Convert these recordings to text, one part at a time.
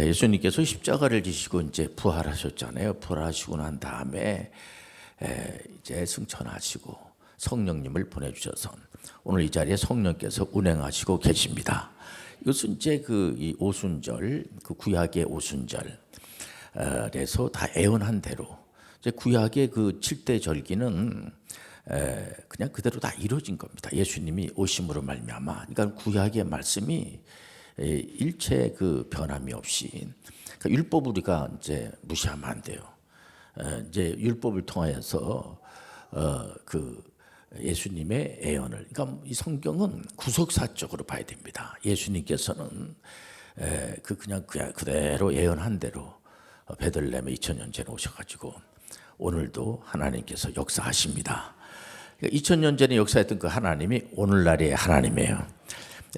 예수님께서 십자가를 지시고 이제 부활하셨잖아요. 부활하시고 난 다음에 이제 승천하시고 성령님을 보내주셔서 오늘 이 자리에 성령께서 운행하시고 계십니다. 이것은 이제 이 오순절, 그 구약의 오순절, 그래서 다 애언한 대로 이제 구약의 그 7대 절기는 그냥 그대로 다 이루어진 겁니다. 예수님이 오심으로 말미암아. 그러니까 구약의 말씀이 일체 그 변함이 없이, 그러니까 율법 우리가 이제 무시하면 안 돼요. 이제 율법을 통하여서 그 예수님의 애언을, 그러니까 이 성경은 구속사적으로 봐야 됩니다. 예수님께서는 그냥 그대로 예언한 대로 베들레헴에 2000년 전에 오셔가지고 오늘도 하나님께서 역사하십니다. 그러니까 2000년 전에 역사했던 그 하나님이 오늘날의 하나님이에요.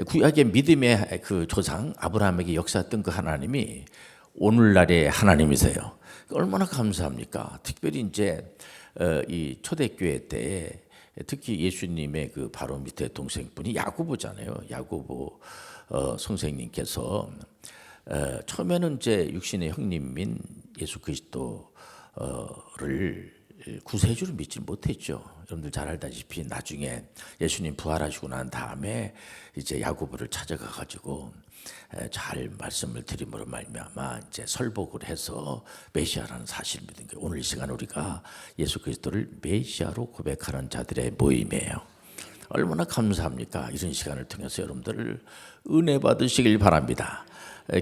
구약의 믿음의 그 조상 아브라함에게 역사했던 그 하나님이 오늘날의 하나님이세요. 얼마나 감사합니까? 특별히 이제 이 초대교회 때 특히 예수님의 그 바로 밑에 동생분이 야고보잖아요. 야고보 선생님께서 처음에는 이제 육신의 형님인 예수 그리스도를 구세주를 믿지 못했죠. 여러분들 잘 알다시피 나중에 예수님 부활하시고 난 다음에 이제 야고보를 찾아가 가지고 잘 말씀을 드림으로 말미암아 이제 설복을 해서 메시아라는 사실을 믿은 거예요. 오늘 이 시간 우리가 예수 그리스도를 메시아로 고백하는 자들의 모임이에요. 얼마나 감사합니까? 이런 시간을 통해서 여러분들을 은혜 받으시길 바랍니다.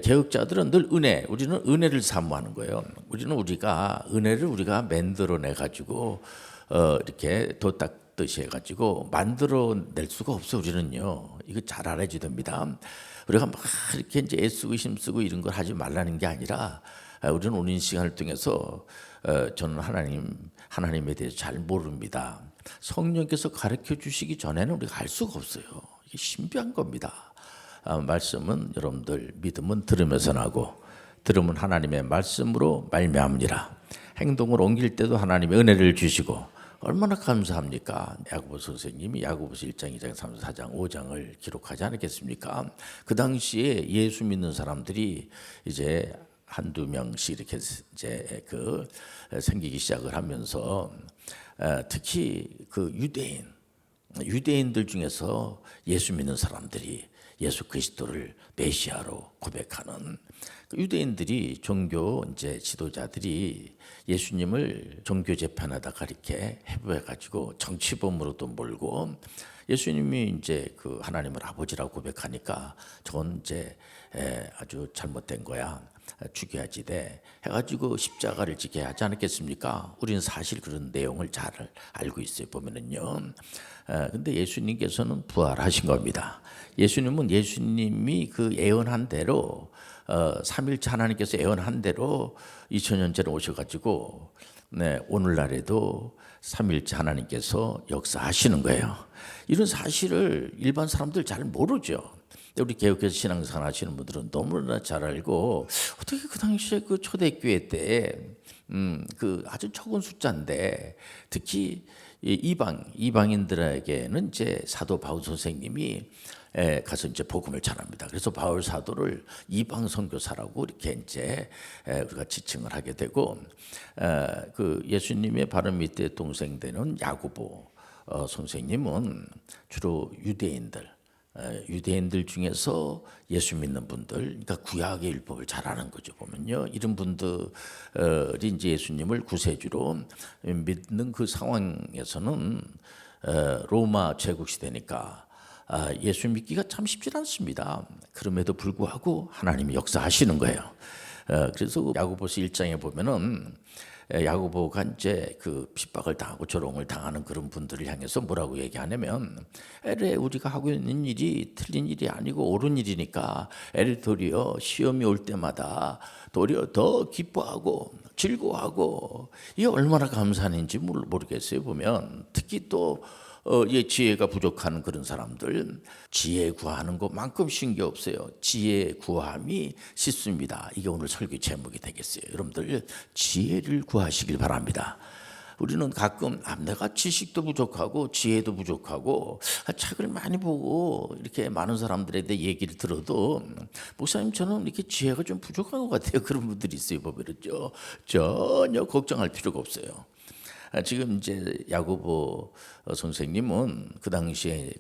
개혁자들은 늘 우리는 은혜를 사모하는 거예요. 우리가 은혜를 만들어내 가지고 이렇게 도닦듯이 해가지고 만들어낼 수가 없어. 우리는요, 이거 잘 알아야 됩니다. 우리가 막 이렇게 이제 애쓰고 힘쓰고 이런 걸 하지 말라는 게 아니라 우리는 오는 시간을 통해서 저는 하나님에 대해서 잘 모릅니다. 성령께서 가르쳐 주시기 전에는 우리가 알 수가 없어요. 이게 신비한 겁니다. 말씀은 여러분들 믿음은 들으면서 나고 들으면 하나님의 말씀으로 말미암으리라. 행동을 옮길 때도 하나님의 은혜를 주시고 얼마나 감사합니까? 야고보 선생님이 야고보서 1장, 2장, 3장, 4장, 5장을 기록하지 않았겠습니까? 그 당시에 예수 믿는 사람들이 이제 한두 명씩 이렇게 이제 생기기 시작을 하면서 특히 그 유대인들 중에서 예수 믿는 사람들이 예수 그리스도를 메시아로 고백하는 유대인들이 종교 이제 지도자들이 예수님을 종교 재판하다가 이렇게 해부해 가지고 정치범으로도 몰고 예수님이 이제 그 하나님을 아버지라고 고백하니까 저건 이제 아주 잘못된 거야. 죽여야지 돼 해가지고 십자가를 지게 하지 않았겠습니까? 우리는 사실 그런 내용을 잘 알고 있어요. 보면은요. 근데 예수님께서는 부활하신 겁니다. 예수님이 그 예언한 대로 삼일째 하나님께서 예언한 대로 2000년 전에 오셔가지고 오늘날에도 삼일째 하나님께서 역사하시는 거예요. 이런 사실을 일반 사람들 잘 모르죠. 우리 개혁해서 신앙생활 하시는 분들은 너무나 잘 알고 어떻게 그 당시에 그 초대교회 때 그 아주 적은 숫자인데 특히 이방인들에게는 이제 사도 바울 선생님이 가서 이제 복음을 전합니다. 그래서 바울 사도를 이방 선교사라고 이렇게 이제 우리가 지칭을 하게 되고 그 예수님의 바로 밑에 동생 되는 야고보 선생님은 주로 유대인들 중에서 예수 믿는 분들, 그러니까 구약의 율법을 잘 아는 거죠. 보면요, 이런 분들이 이제 예수님을 구세주로 믿는 그 상황에서는 로마 제국 시대니까 예수 믿기가 참 쉽지 않습니다. 그럼에도 불구하고 하나님이 역사하시는 거예요. 그래서 야고보서 1장에 보면은 야고보가 이제 그 핍박을 당하고 조롱을 당하는 그런 분들을 향해서 뭐라고 얘기하냐면 우리가 하고 있는 일이 틀린 일이 아니고 옳은 일이니까 도리어 시험이 올 때마다 도리어 더 기뻐하고 즐거워하고 이게 얼마나 감사한 일인지 모르겠어요. 보면 특히 또 지혜가 부족한 그런 사람들 지혜 구하는 것만큼 쉬운 게 없어요. 지혜 구함이 쉽습니다. 이게 오늘 설교 제목이 되겠어요. 여러분들 지혜를 구하시길 바랍니다. 우리는 가끔 내가 지식도 부족하고 지혜도 부족하고 책을 많이 보고 이렇게 많은 사람들에 대해 얘기를 들어도 목사님 저는 이렇게 지혜가 좀 부족한 것 같아요. 그런 분들이 있어요. 보면은요 전혀 걱정할 필요가 없어요. 지금 이제 야고보 선생님은 그 당시에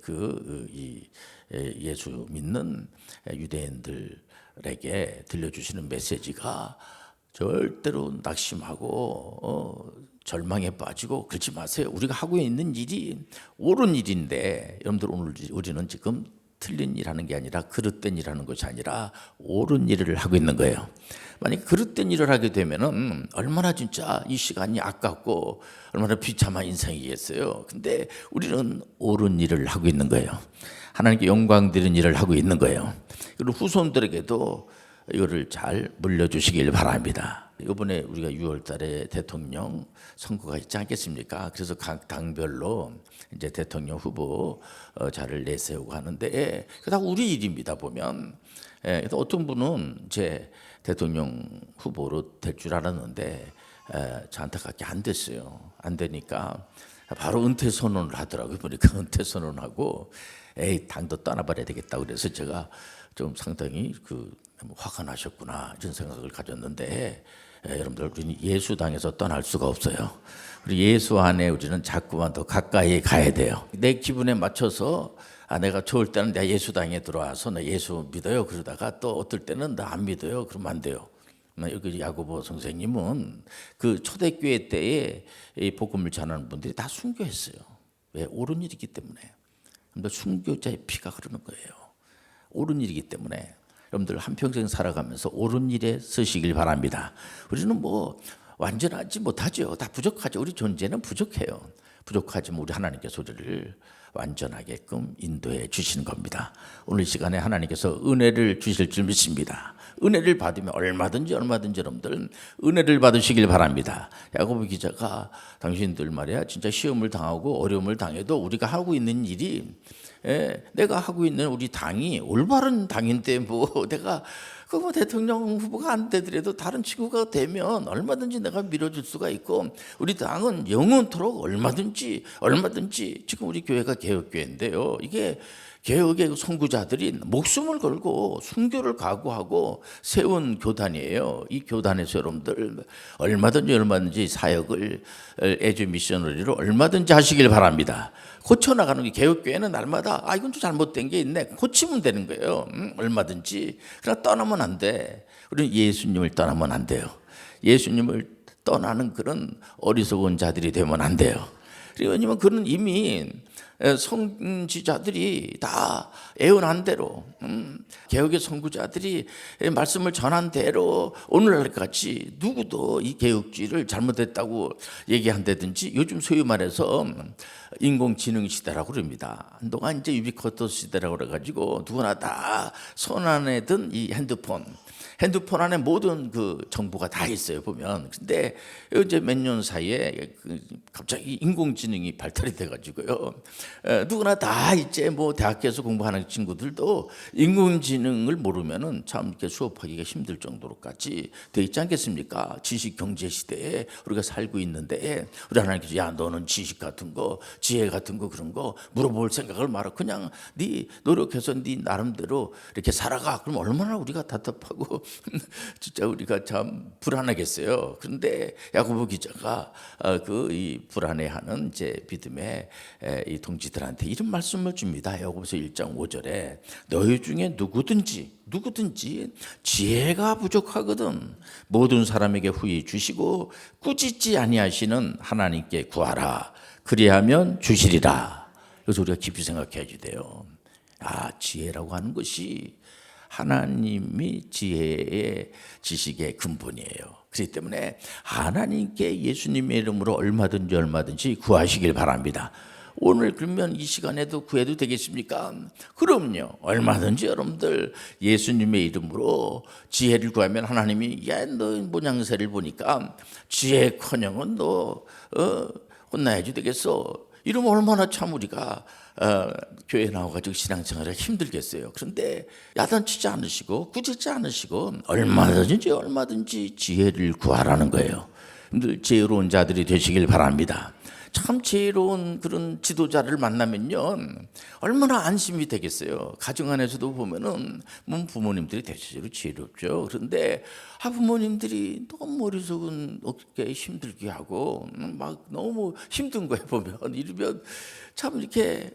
예수 믿는 유대인들에게 들려주시는 메시지가 절대로 낙심하고 절망에 빠지고 그러지 마세요. 우리가 하고 있는 일이 옳은 일인데, 여러분들 오늘 우리는 지금 틀린 일 하는 게 아니라 그릇된 일 하는 것이 아니라 옳은 일을 하고 있는 거예요. 만약에 그릇된 일을 하게 되면은 얼마나 진짜 이 시간이 아깝고 얼마나 비참한 인생이겠어요. 근데 우리는 옳은 일을 하고 있는 거예요. 하나님께 영광 드리는 일을 하고 있는 거예요. 그리고 후손들에게도 이거를 잘 물려주시길 바랍니다. 이번에 우리가 6월 달에 대통령 선거가 있지 않겠습니까? 그래서 각 당별로 이제 대통령 후보 자를 내세우고 하는데 그게 다 우리 일입니다. 보면 어떤 분은 제 대통령 후보로 될 줄 알았는데 저한테 그렇게 안 됐어요. 안 되니까 바로 은퇴 선언을 하더라고요. 보니까 은퇴 선언하고 당도 떠나버려야 되겠다. 그래서 제가 좀 상당히 화가 나셨구나 이런 생각을 가졌는데 여러분들 우리는 예수당에서 떠날 수가 없어요. 우리 예수 안에 우리는 자꾸만 더 가까이 가야 돼요. 내 기분에 맞춰서 내가 좋을 때는 내가 예수당에 들어와서 나 예수 믿어요. 그러다가 또 어떨 때는 나 안 믿어요. 그러면 안 돼요. 여기 야고보 선생님은 그 초대교회 때에 이 복음을 전하는 분들이 다 순교했어요. 왜? 옳은 일이기 때문에. 여러분들 순교자의 피가 흐르는 거예요. 옳은 일이기 때문에 여러분들 한평생 살아가면서 옳은 일에 서시길 바랍니다. 우리는 뭐 완전하지 못하죠. 다 부족하죠. 우리 존재는 부족해요. 부족하지만 우리 하나님께서 우리를 완전하게끔 인도해 주시는 겁니다. 오늘 시간에 하나님께서 은혜를 주실 줄 믿습니다. 은혜를 받으면 얼마든지 여러분들 은혜를 받으시길 바랍니다. 야고보 기자가 당신들 말이야 진짜 시험을 당하고 어려움을 당해도 우리가 하고 있는 일이 내가 하고 있는 우리 당이 올바른 당인데 뭐 내가 뭐 대통령 후보가 안 되더라도 다른 친구가 되면 얼마든지 내가 밀어줄 수가 있고 우리 당은 영원토록 얼마든지 지금 우리 교회가 개혁교회인데요. 이게 개혁의 선구자들이 목숨을 걸고 순교를 각오하고 세운 교단이에요. 이 교단에서 여러분들 얼마든지 사역을 에듀 미셔너리로 얼마든지 하시길 바랍니다. 고쳐나가는 게 개혁교회는 날마다 이건 좀 잘못된 게 있네 고치면 되는 거예요. 얼마든지. 그러나 떠나면 안 돼. 우리는 예수님을 떠나면 안 돼요. 예수님을 떠나는 그런 어리석은 자들이 되면 안 돼요. 왜냐하면 그는 이미 선지자들이 다 예언한 대로 개혁의 선구자들이 말씀을 전한 대로 오늘날까지 누구도 이 개혁주의를 잘못했다고 얘기한다든지 요즘 소위 말해서 인공지능 시대라고 그럽니다. 한동안 이제 유비쿼터 시대라고 그래가지고 누구나 다 손 안에 든 이 핸드폰 안에 모든 그 정보가 다 있어요 보면. 근데 이제 몇 년 사이에 갑자기 인공지능이 발달이 돼가지고요. 누구나 다 이제 뭐 대학교에서 공부하는 친구들도 인공지능을 모르면은 참 이렇게 수업하기가 힘들 정도로까지 돼 있지 않겠습니까? 지식 경제 시대에 우리가 살고 있는데 우리 하나님께서 야 너는 지식 같은 거, 지혜 같은 거 그런 거 물어볼 생각을 말아. 그냥 네 노력해서 네 나름대로 이렇게 살아가. 그럼 얼마나 우리가 답답하고 진짜 우리가 참 불안하겠어요. 그런데 야고보 기자가 이 불안해하는 이제 믿음의 이 동지들한테 이런 말씀을 줍니다. 야고보서 1장 5절에 너희 중에 누구든지 지혜가 부족하거든 모든 사람에게 후히 주시고 꾸짖지 아니하시는 하나님께 구하라. 그리하면 주시리라. 그래서 우리가 깊이 생각해야 돼요. 지혜라고 하는 것이 하나님이 지혜의 지식의 근본이에요. 그렇기 때문에 하나님께 예수님의 이름으로 얼마든지 구하시길 바랍니다. 오늘 그러면 이 시간에도 구해도 되겠습니까? 그럼요. 얼마든지 여러분들 예수님의 이름으로 지혜를 구하면 하나님이 너 모양새를 보니까 지혜커녕은 너 혼나야지 되겠어. 이러면 얼마나 참 우리가 교회 나와가지고 신앙생활을 힘들겠어요. 그런데 야단치지 않으시고 꾸짖지 않으시고 얼마든지 지혜를 구하라는 거예요. 늘 지혜로운 자들이 되시길 바랍니다. 참 지혜로운 그런 지도자를 만나면요 얼마나 안심이 되겠어요. 가정 안에서도 보면은 부모님들이 대체적으로 지혜롭죠. 그런데 부모님들이 너무 머릿속은 어깨 힘들게 하고 막 너무 힘든 거에 보면 이러면 참 이렇게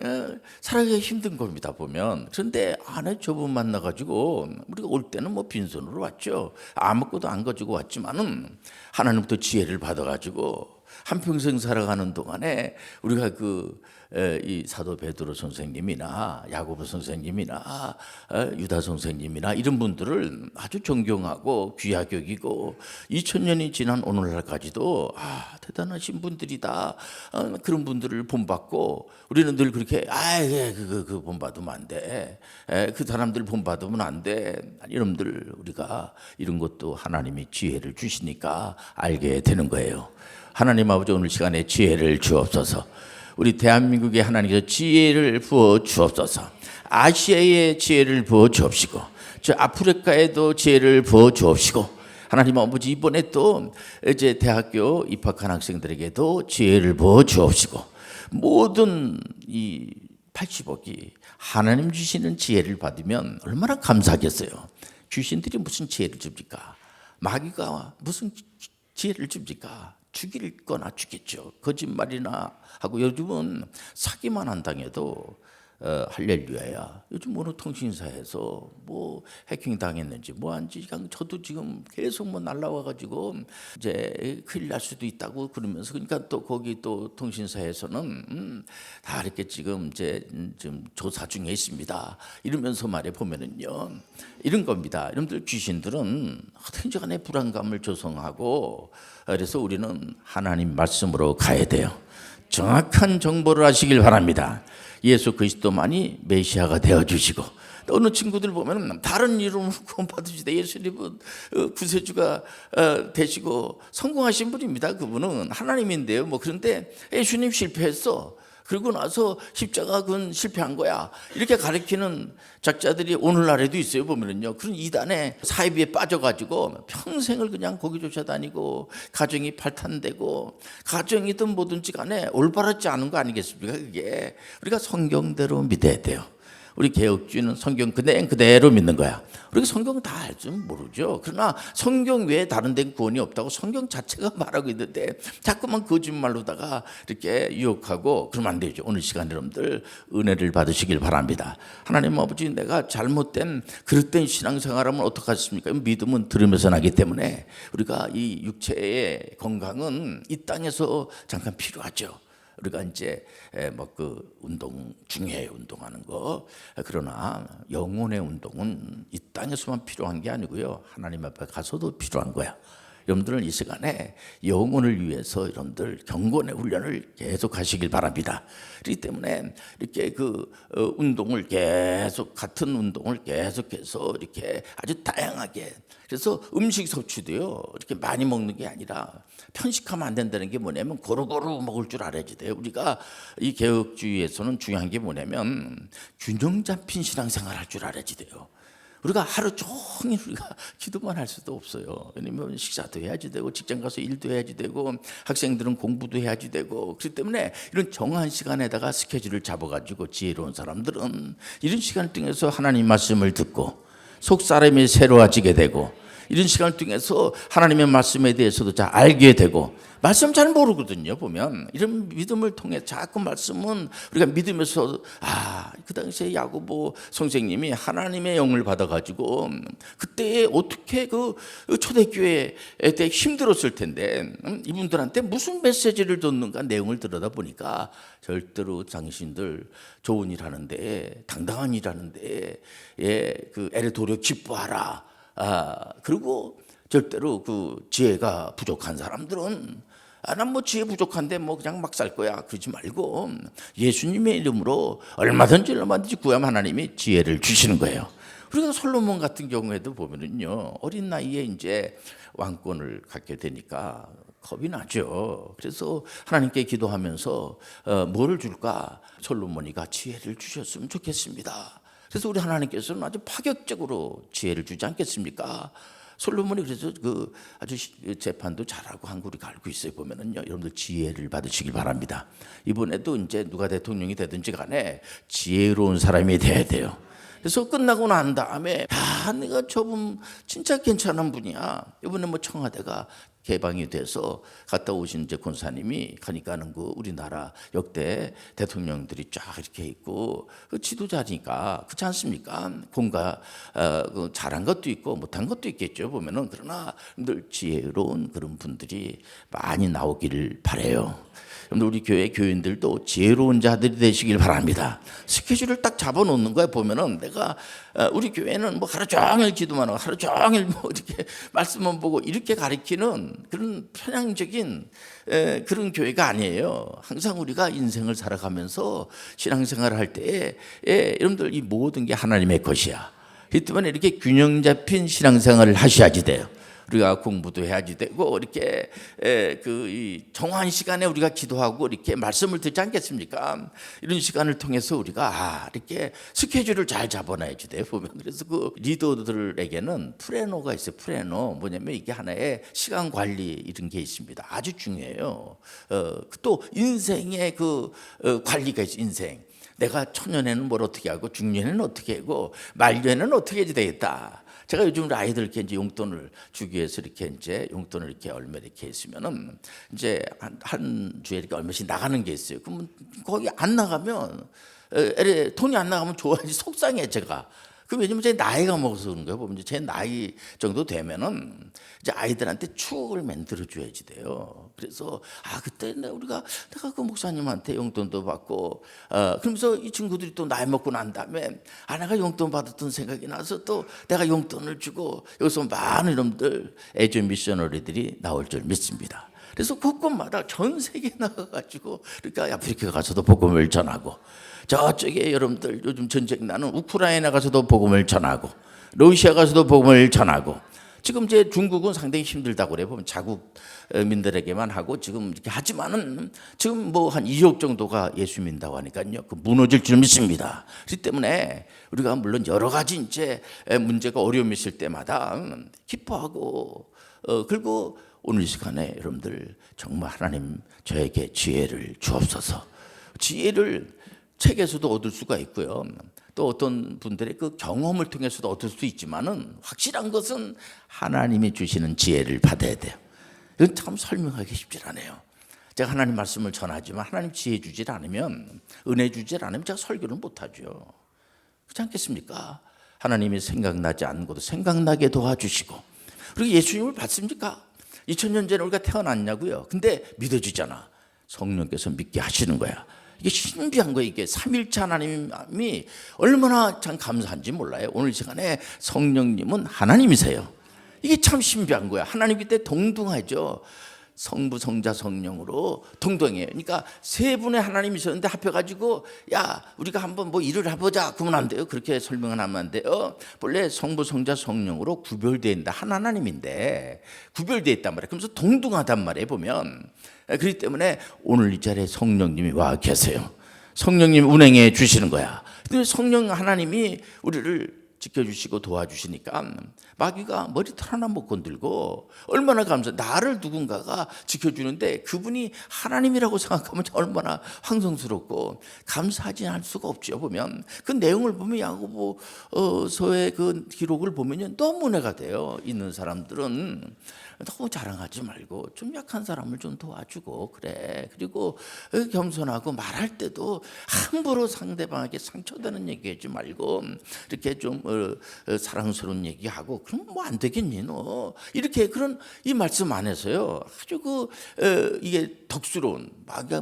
살아가기 힘든 겁니다 보면. 그런데 아내 저분 만나가지고 우리가 올 때는 뭐 빈손으로 왔죠. 아무것도 안 가지고 왔지만은 하나님부터 지혜를 받아가지고 한평생 살아가는 동안에 우리가 이 사도 베드로 선생님이나 야고보 선생님이나 유다 선생님이나 이런 분들을 아주 존경하고 귀하게 여기고 2000년이 지난 오늘날까지도 대단하신 분들이다. 그런 분들을 본받고 우리는 늘 그렇게 그 본받으면 안 돼. 그 사람들 본받으면 안 돼. 여러분들 우리가 이런 것도 하나님이 지혜를 주시니까 알게 되는 거예요. 하나님 아버지 오늘 시간에 지혜를 주옵소서. 우리 대한민국에 하나님께서 지혜를 부어 주옵소서. 아시아에 지혜를 부어 주옵시고 저 아프리카에도 지혜를 부어 주옵시고 하나님 아버지 이번에 또 이제 대학교 입학한 학생들에게도 지혜를 부어 주옵시고 모든 이 80억이 하나님 주시는 지혜를 받으면 얼마나 감사하겠어요. 귀신들이 무슨 지혜를 줍니까? 마귀가 무슨 지혜를 줍니까? 죽일 거나 죽겠죠. 거짓말이나 하고 요즘은 사기만 안 당해도 할렐루야야. 요즘 어느 통신사에서 뭐 해킹 당했는지 뭐 한지 저도 지금 계속 뭐 날라와가지고 이제 큰일 날 수도 있다고 그러면서 그러니까 또 거기 또 통신사에서는 다 이렇게 지금 이제 좀 조사 중에 있습니다. 이러면서 말해 보면은요 이런 겁니다. 여러분들 귀신들은 어떻게 간에 불안감을 조성하고 그래서 우리는 하나님 말씀으로 가야 돼요. 정확한 정보를 하시길 바랍니다. 예수 그리스도만이 메시아가 되어주시고 어느 친구들 보면 다른 이름으로 구원받으시되 예수님은 구세주가 되시고 성공하신 분입니다. 그분은 하나님인데요. 뭐 그런데 예수님 실패했어. 그러고 나서 십자가 그건 실패한 거야. 이렇게 가르치는 작자들이 오늘날에도 있어요. 보면은요. 그런 이단에 사이비에 빠져가지고 평생을 그냥 거기 쫓아다니고 가정이 발탄되고 가정이든 뭐든지 간에 올바르지 않은 거 아니겠습니까? 그게 우리가 성경대로 믿어야 돼요. 우리 개혁주의는 성경 그대로 믿는 거야. 우리가 성경 다 알 줄 모르죠. 그러나 성경 외에 다른 데는 구원이 없다고 성경 자체가 말하고 있는데 자꾸만 거짓말로다가 이렇게 유혹하고 그러면 안 되죠. 오늘 시간 여러분들 은혜를 받으시길 바랍니다. 하나님 아버지 내가 잘못된 그릇된 신앙생활하면 어떡하십니까? 믿음은 들으면서 나기 때문에 우리가 이 육체의 건강은 이 땅에서 잠깐 필요하죠. 우리가 이제 운동 중요해요. 운동하는 거. 그러나 영혼의 운동은 이 땅에서만 필요한 게 아니고요. 하나님 앞에 가서도 필요한 거야. 여러분들은 이 시간에 영혼을 위해서 여러분들 경건의 훈련을 계속 하시길 바랍니다. 그렇기 때문에 이렇게 운동을 계속 같은 운동을 계속해서 이렇게 아주 다양하게 그래서 음식 섭취도요 이렇게 많이 먹는 게 아니라 편식하면 안 된다는 게 뭐냐면 고루고루 먹을 줄 알아야지 돼요. 우리가 이 개혁주의에서는 중요한 게 뭐냐면 균형 잡힌 신앙생활 할 줄 알아야지 돼요. 우리가 하루 종일 우리가 기도만 할 수도 없어요. 왜냐면 식사도 해야지 되고 직장 가서 일도 해야지 되고 학생들은 공부도 해야지 되고 그렇기 때문에 이런 정한 시간에다가 스케줄을 잡아가지고 지혜로운 사람들은 이런 시간을 통해서 하나님 말씀을 듣고 속사람이 새로워지게 되고 이런 시간을 통해서 하나님의 말씀에 대해서도 잘 알게 되고 말씀 잘 모르거든요. 보면 이런 믿음을 통해 자꾸 말씀은 우리가 믿으면서 그 당시에 야고보 선생님이 하나님의 영을 받아가지고 그때 어떻게 그 초대교회에 때 힘들었을 텐데 이분들한테 무슨 메시지를 줬는가 내용을 들여다보니까 절대로 당신들 좋은 일 하는데 당당한 일 하는데 그 애를 도려 기뻐하라. 그리고 절대로 그 지혜가 부족한 사람들은 난 뭐 지혜 부족한데 뭐 그냥 막 살 거야 그러지 말고 예수님의 이름으로 얼마든지 구하면 하나님이 지혜를 주시는 거예요. 우리가 솔로몬 같은 경우에도 보면은요 어린 나이에 이제 왕권을 갖게 되니까 겁이 나죠. 그래서 하나님께 기도하면서 뭐를 줄까? 솔로몬이가 지혜를 주셨으면 좋겠습니다. 그래서 우리 하나님께서는 아주 파격적으로 지혜를 주지 않겠습니까? 솔로몬이 그래서 그 아주 재판도 잘하고 한 거 우리가 알고 있어요. 보면은요, 여러분들 지혜를 받으시길 바랍니다. 이번에도 이제 누가 대통령이 되든지 간에 지혜로운 사람이 돼야 돼요. 그래서 끝나고 난 다음에 내가 저분 진짜 괜찮은 분이야. 이번에 뭐 청와대가 개방이 돼서 갔다 오신 이제 권사님이 가니까는 그 우리나라 역대 대통령들이 쫙 이렇게 있고 그 지도자니까 그렇지 않습니까? 공과 그 잘한 것도 있고 못한 것도 있겠죠 보면은. 그러나 늘 지혜로운 그런 분들이 많이 나오기를 바래요. 우리 교회 교인들도 지혜로운 자들이 되시길 바랍니다. 스케줄을 딱 잡아놓는 거야. 보면은 내가 우리 교회는 뭐 하루 종일 기도만 하고 하루 종일 뭐 이렇게 말씀만 보고 이렇게 가르치는 그런 편향적인 그런 교회가 아니에요. 항상 우리가 인생을 살아가면서 신앙생활을 할 때에 여러분들 이 모든 게 하나님의 것이야. 그 때문에 이렇게 균형 잡힌 신앙생활을 하셔야지 돼요. 우리가 공부도 해야지 되고 이렇게 이 정한 시간에 우리가 기도하고 이렇게 말씀을 듣지 않겠습니까? 이런 시간을 통해서 우리가 이렇게 스케줄을 잘 잡아놔야지 돼요. 보면 그래서 그 리더들에게는 프레노가 있어요. 프레노 뭐냐면 이게 하나의 시간 관리 이런 게 있습니다. 아주 중요해요. 또 인생의 그 관리가 있어요. 인생. 내가 초년에는 뭘 어떻게 하고 중년에는 어떻게 하고 말년에는 어떻게 해야 되겠다. 제가 요즘 아이들께 이제 용돈을 주기 위해서 이렇게 이제 용돈을 이렇게 얼마 이렇게 있으면은 이제 한 주에 이렇게 얼마씩 나가는 게 있어요. 그러면 거기 안 나가면 돈이 안 나가면 좋아하지 속상해 제가. 그 왜냐면 제 나이가 먹어서 그런 거예요. 보면 제 나이 정도 되면은 이제 아이들한테 추억을 만들어 줘야지 돼요. 그래서 그때 내가 그 목사님한테 용돈도 받고 그러면서 이 친구들이 또 나이 먹고 난 다음에 내가 용돈 받았던 생각이 나서 또 내가 용돈을 주고 여기서 많은 이놈들 애조 미셔너리들이 나올 줄 믿습니다. 그래서 곳곳마다 전 세계에 나가가지고 그러니까 아프리카 가서도 복음을 전하고 저쪽에 여러분들 요즘 전쟁 나는 우크라이나 가서도 복음을 전하고 러시아 가서도 복음을 전하고 지금 이제 중국은 상당히 힘들다고 그래요. 보면 자국민들에게만 하고 지금 이렇게 하지만은 지금 뭐 한 2억 정도가 예수 믿는다고 하니까요. 그 무너질 줄 믿습니다. 그렇기 때문에 우리가 물론 여러 가지 이제 문제가 어려움이 있을 때마다 기뻐하고 그리고 오늘 시간에 여러분들 정말 하나님 저에게 지혜를 주옵소서. 지혜를 책에서도 얻을 수가 있고요. 또 어떤 분들의 그 경험을 통해서도 얻을 수 있지만은 확실한 것은 하나님이 주시는 지혜를 받아야 돼요. 이건 참 설명하기 쉽지 않아요. 제가 하나님 말씀을 전하지만 하나님 지혜 주질 않으면 은혜 주질 않으면 제가 설교를 못하죠. 그렇지 않겠습니까? 하나님이 생각나지 않은 것도 생각나게 도와주시고 그리고 예수님을 받습니까? 2000년 전에 우리가 태어났냐고요. 근데 믿어지잖아. 성령께서 믿게 하시는 거야. 이게 신비한 거예요. 이게 삼일체 하나님이 얼마나 참 감사한지 몰라요. 오늘 시간에 성령님은 하나님이세요. 이게 참 신비한 거야. 하나님 그때 동등하죠. 성부, 성자, 성령으로 동등해요. 그러니까 세 분의 하나님이 있었는데 합해가지고 우리가 한번 뭐 일을 해보자 그러면 안 돼요. 그렇게 설명은 하면 안 돼요. 본래 성부, 성자, 성령으로 구별되어 있다. 한 하나님인데 구별되어 있단 말이에요. 그러면서 동등하단 말이에요. 보면 그렇기 때문에 오늘 이 자리에 성령님이 와 계세요. 성령님 운행해 주시는 거야. 근데 성령 하나님이 우리를 지켜주시고 도와주시니까 마귀가 머리털 하나 못 건들고 얼마나 나를 누군가가 지켜주는데 그분이 하나님이라고 생각하면 얼마나 황송스럽고 감사하지 않을 수가 없죠. 보면 그 내용을 보면 야고보서의 그 기록을 보면 너무 은혜가 돼요. 있는 사람들은 너무 자랑하지 말고 좀 약한 사람을 좀 도와주고 그래. 그리고 겸손하고 말할 때도 함부로 상대방에게 상처되는 얘기하지 말고 이렇게 좀 사랑스러운 얘기하고 그럼 뭐 안 되겠니 너 이렇게 그런 이 말씀 안에서요 아주 이게 덕스러운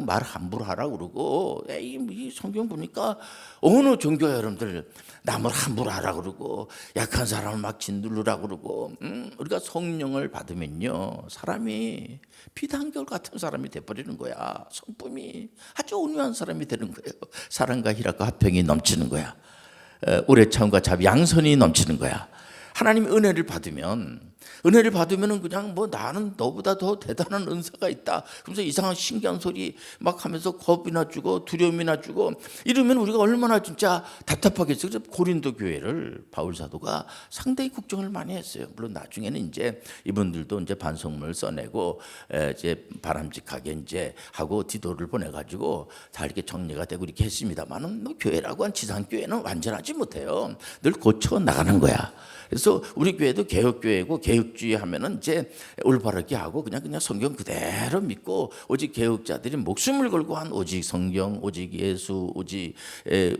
말 함부로 하라고 그러고 이 성경 보니까 어느 종교야 여러분들 남을 함부로 하라고 그러고 약한 사람을 막 짓누르라고 그러고 우리가 성령을 받으면요 사람이 피단결 같은 사람이 돼버리는 거야. 성품이 아주 온유한 사람이 되는 거예요. 사랑과 희락과 화평이 넘치는 거야. 오래 참과 자비 양선이 넘치는 거야. 하나님의 은혜를 받으면 은혜를 받으면은 그냥 뭐 나는 너보다 더 대단한 은사가 있다. 그러면서 이상한 신기한 소리 막 하면서 겁이나 주고 두려움이나 주고 이러면 우리가 얼마나 진짜 답답하겠어요. 그래서 고린도 교회를 바울 사도가 상당히 걱정을 많이 했어요. 물론 나중에는 이제 이분들도 이제 반성문을 써내고 이제 바람직하게 이제 하고 디도를 보내가지고 다 이렇게 정리가 되고 이렇게 했습니다만은 뭐 교회라고 한 지상 교회는 완전하지 못해요. 늘 고쳐 나가는 거야. 그래서 우리 교회도 개혁교회고 개혁주의 하면은 이제 올바르게 하고 그냥 성경 그대로 믿고 오직 개혁자들이 목숨을 걸고 한 오직 성경, 오직 예수, 오직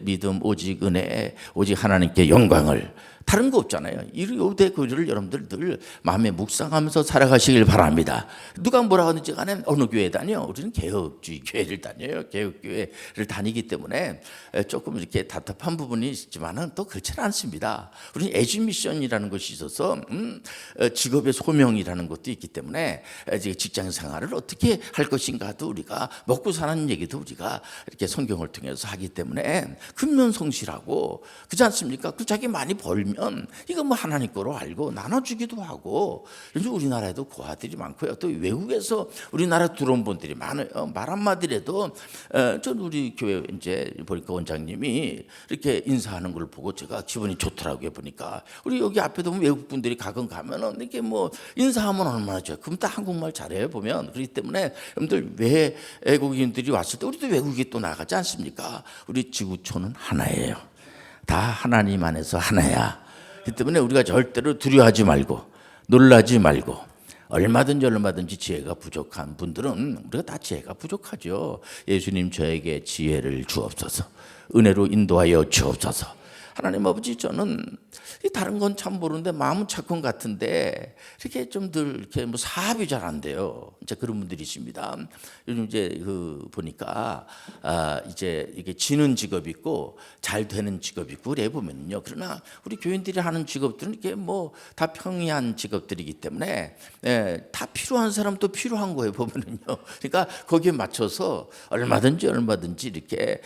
믿음, 오직 은혜, 오직 하나님께 영광을 다른 거 없잖아요. 이 요대 교리를 여러분들 늘 마음에 묵상하면서 살아가시길 바랍니다. 누가 뭐라 하는지 간에 어느 교회 다녀? 우리는 개혁주의 교회를 다녀요. 개혁교회를 다니기 때문에 조금 이렇게 답답한 부분이 있지만은 또 그렇지는 않습니다. 우리는 에듀미션이라는 것이 있어서 직업의 소명이라는 것도 있기 때문에 직장 생활을 어떻게 할 것인가도 우리가 먹고 사는 얘기도 우리가 이렇게 성경을 통해서 하기 때문에 근면성실하고 그렇지 않습니까? 그 자기 많이 벌면 이거 뭐 하나님 거로 알고 나눠주기도 하고 요즘 우리나라에도 고아들이 많고요. 또 외국에서 우리나라 들어온 분들이 많아요. 말 한마디라도 전 우리 교회 이제 보니까 원장님이 이렇게 인사하는 걸 보고 제가 기분이 좋더라고요. 보니까 우리 여기 앞에도 외국 분들이 가끔 가면은 이렇게 뭐 인사하면 얼마나 좋아요. 그럼 다 한국말 잘해요 보면. 그렇기 때문에 여러분들 외국인들이 왔을 때 우리도 외국이 또 나가지 않습니까? 우리 지구촌은 하나예요. 다 하나님 안에서 하나야. 그렇기 때문에 우리가 절대로 두려워하지 말고 놀라지 말고 얼마든지 지혜가 부족한 분들은 우리가 다 지혜가 부족하죠. 예수님 저에게 지혜를 주옵소서. 은혜로 인도하여 주옵소서. 하나님 아버지 저는 다른 건 참 모르는데 마음은 착한 같은데 이렇게 좀 늘 이렇게 뭐 사업이 잘 안 돼요. 이제 그런 분들이 있습니다. 요즘 이제 보니까 이제 이게 지는 직업 있고 잘 되는 직업 있고 그래 보면요. 그러나 우리 교인들이 하는 직업들은 이게 뭐 다 평이한 직업들이기 때문에 다 필요한 사람 또 필요한 거예요 보면은요. 그러니까 거기에 맞춰서 얼마든지 이렇게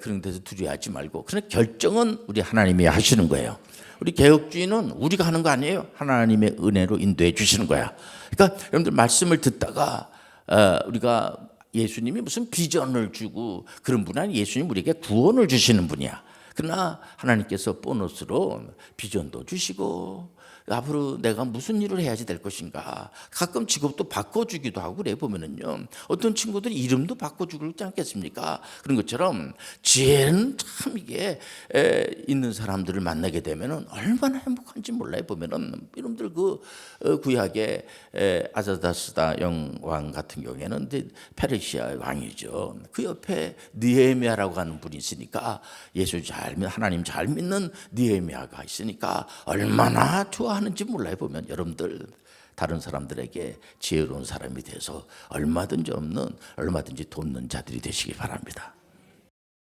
그런 데서 두려워하지 말고 그런 결정은 우리 하나님이 하시는 거예요. 우리 개혁주의는 우리가 하는 거 아니에요. 하나님의 은혜로 인도해 주시는 거야. 그러니까 여러분들 말씀을 듣다가 우리가 예수님이 무슨 비전을 주고 그런 분 아니에요. 예수님 우리에게 구원을 주시는 분이야. 그러나 하나님께서 보너스로 비전도 주시고 앞으로 내가 무슨 일을 해야지 될 것인가. 가끔 직업도 바꿔주기도 하고 그래 보면은요. 어떤 친구들이 이름도 바꿔주고 있지 않겠습니까? 그런 것처럼 지혜는 참 이게 있는 사람들을 만나게 되면은 얼마나 행복한지 몰라요. 보면은 여러분들 그 구약의 아자다스다 영왕 같은 경우에는 이제 페르시아 왕이죠. 그 옆에 느헤미야라고 하는 분이 있으니까 예수 잘 믿는 하나님 잘 믿는 느헤미야가 있으니까 얼마나 좋아하는지 몰라요. 보면 여러분들 다른 사람들에게 지혜로운 사람이 돼서 얼마든지 돕는 자들이 되시기 바랍니다.